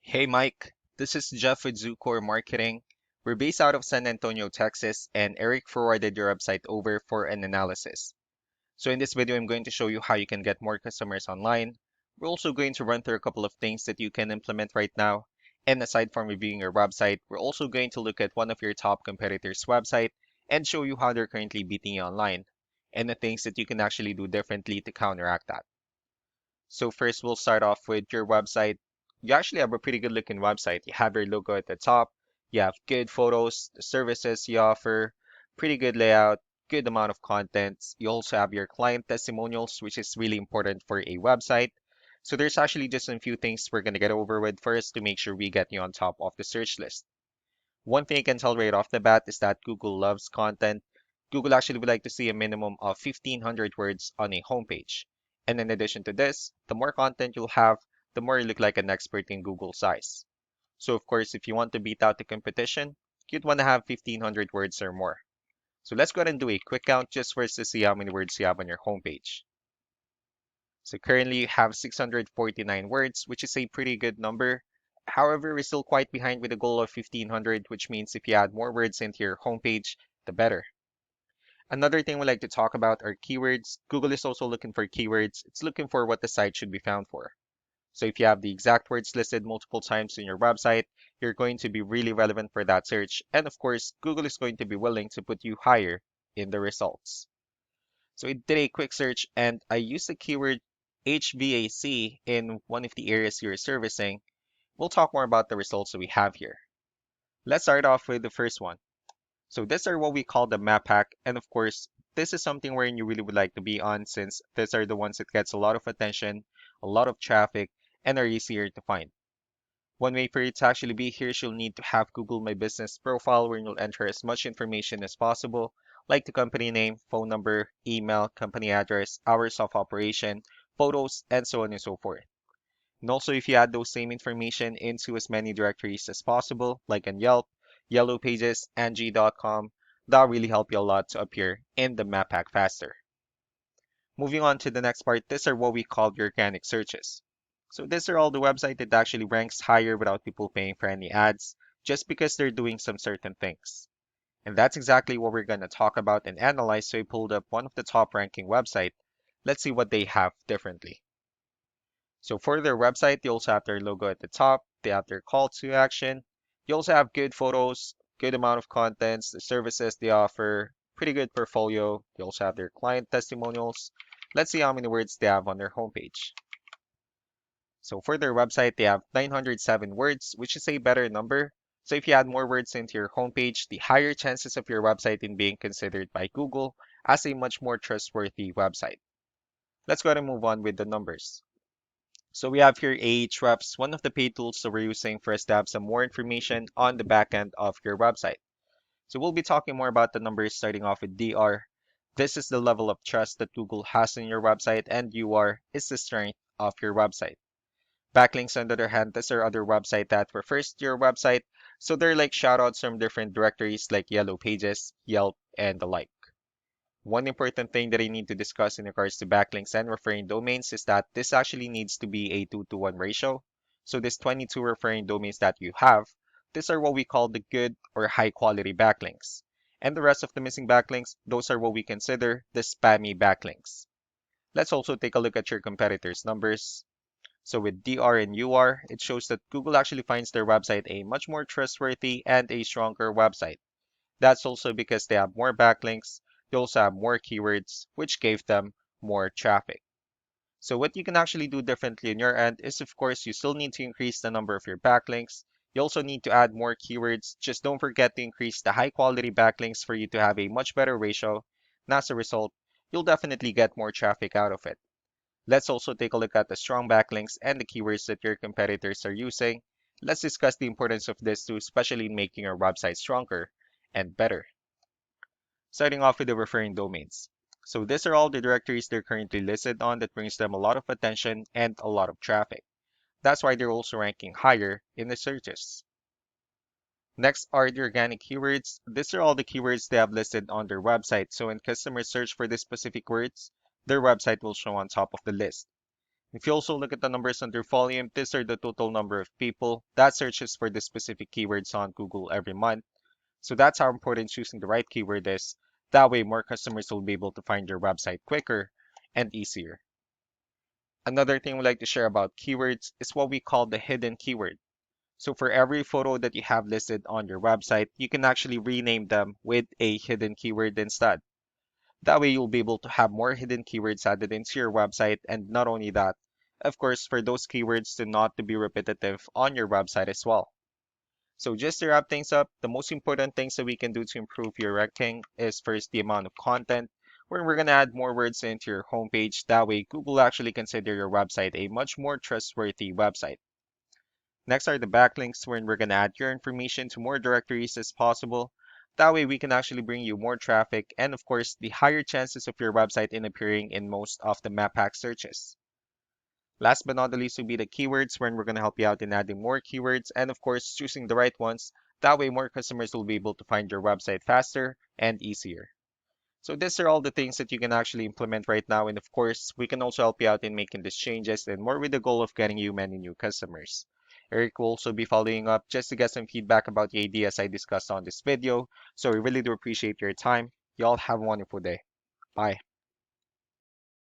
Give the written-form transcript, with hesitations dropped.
Hey Mike, this is Jeff with Zucore Marketing. We're based out of San Antonio, Texas, and Eric forwarded your website over for an analysis. So in this video, I'm going to show you how you can get more customers online. We're also going to run through a couple of things that you can implement right now. And aside from reviewing your website, we're also going to look at one of your top competitors' website and show you how they're currently beating you online and the things that you can actually do differently to counteract that. So first, we'll start off with your website. You actually have a pretty good looking website. You have your logo at the top. You have good photos, the services you offer, pretty good layout, good amount of content. You also have your client testimonials, which is really important for a website. So there's actually just a few things we're going to get over with first to make sure we get you on top of the search list. One thing I can tell right off the bat is that Google loves content. Google actually would like to see a minimum of 1,500 words on a homepage. And in addition to this, the more content you'll have, the more you look like an expert in Google's eyes. So of course, if you want to beat out the competition, you'd want to have 1,500 words or more. So let's go ahead and do a quick count just for us to see how many words you have on your homepage. So currently you have 649 words, which is a pretty good number. However, we're still quite behind with a goal of 1,500, which means if you add more words into your homepage, the better. Another thing we like to talk about are keywords. Google is also looking for keywords. It's looking for what the site should be found for. So if you have the exact words listed multiple times in your website, you're going to be really relevant for that search. And of course, Google is going to be willing to put you higher in the results. So I did a quick search and I used the keyword HVAC in one of the areas you're servicing. We'll talk more about the results that we have here. Let's start off with the first one. So these are what we call the map hack. And of course, this is something where you really would like to be on since these are the ones that gets a lot of attention, a lot of traffic, and are easier to find. One way for you to actually be here is you'll need to have Google My Business profile where you'll enter as much information as possible, like the company name, phone number, email, company address, hours of operation, photos, and so on and so forth. And also, if you add those same information into as many directories as possible, like on Yelp, Yellow Pages, Angie.com, that'll really help you a lot to appear in the map hack faster. Moving on to the next part, these are what we call the organic searches. So these are all the website that actually ranks higher without people paying for any ads, just because they're doing some certain things. And that's exactly what we're going to talk about and analyze. So I pulled up one of the top ranking website. Let's see what they have differently. So for their website, they also have their logo at the top. They have their call to action. You also have good photos, good amount of contents, the services they offer, pretty good portfolio. They also have their client testimonials. Let's see how many words they have on their homepage. So for their website, they have 907 words, which is a better number. So if you add more words into your homepage, the higher chances of your website in being considered by Google as a much more trustworthy website. Let's go ahead and move on with the numbers. So we have here Ahrefs, one of the paid tools that we're using for us to have some more information on the back end of your website. So we'll be talking more about the numbers starting off with DR. This is the level of trust that Google has in your website, and UR is the strength of your website. Backlinks, on the other hand, these are other website that refers to your website. So they're like shoutouts from different directories like Yellow Pages, Yelp, and the like. One important thing that I need to discuss in regards to backlinks and referring domains is that this actually needs to be a 2-to-1 ratio. So this 22 referring domains that you have, these are what we call the good or high quality backlinks. And the rest of the missing backlinks, those are what we consider the spammy backlinks. Let's also take a look at your competitors' numbers. So with DR and UR, it shows that Google actually finds their website a much more trustworthy and a stronger website. That's also because they have more backlinks, they also have more keywords, which gave them more traffic. So what you can actually do differently on your end is, of course, you still need to increase the number of your backlinks. You also need to add more keywords. Just don't forget to increase the high quality backlinks for you to have a much better ratio. And as a result, you'll definitely get more traffic out of it. Let's also take a look at the strong backlinks and the keywords that your competitors are using. Let's discuss the importance of this too, especially in making your website stronger and better. Starting off with the referring domains. So these are all the directories they're currently listed on that brings them a lot of attention and a lot of traffic. That's why they're also ranking higher in the searches. Next are the organic keywords. These are all the keywords they have listed on their website. So when customers search for these specific words, their website will show on top of the list. If you also look at the numbers under volume, these are the total number of people that searches for the specific keywords on Google every month. So that's how important choosing the right keyword is. That way, more customers will be able to find your website quicker and easier. Another thing we like to share about keywords is what we call the hidden keyword. So for every photo that you have listed on your website, you can actually rename them with a hidden keyword instead. That way you'll be able to have more hidden keywords added into your website. And not only that, of course, for those keywords to not to be repetitive on your website as well. So just to wrap things up, the most important things that we can do to improve your ranking is first the amount of content, where we're going to add more words into your homepage. That way Google actually consider your website a much more trustworthy website. Next are the backlinks, wherein we're going to add your information to more directories as possible. That way we can actually bring you more traffic and of course the higher chances of your website in appearing in most of the map hack searches. Last but not the least will be the keywords, wherein we're going to help you out in adding more keywords and of course choosing the right ones. That way more customers will be able to find your website faster and easier. So these are all the things that you can actually implement right now. And of course, we can also help you out in making these changes and more with the goal of getting you many new customers. Eric will also be following up just to get some feedback about the ideas I discussed on this video. So we really do appreciate your time. Y'all have a wonderful day. Bye.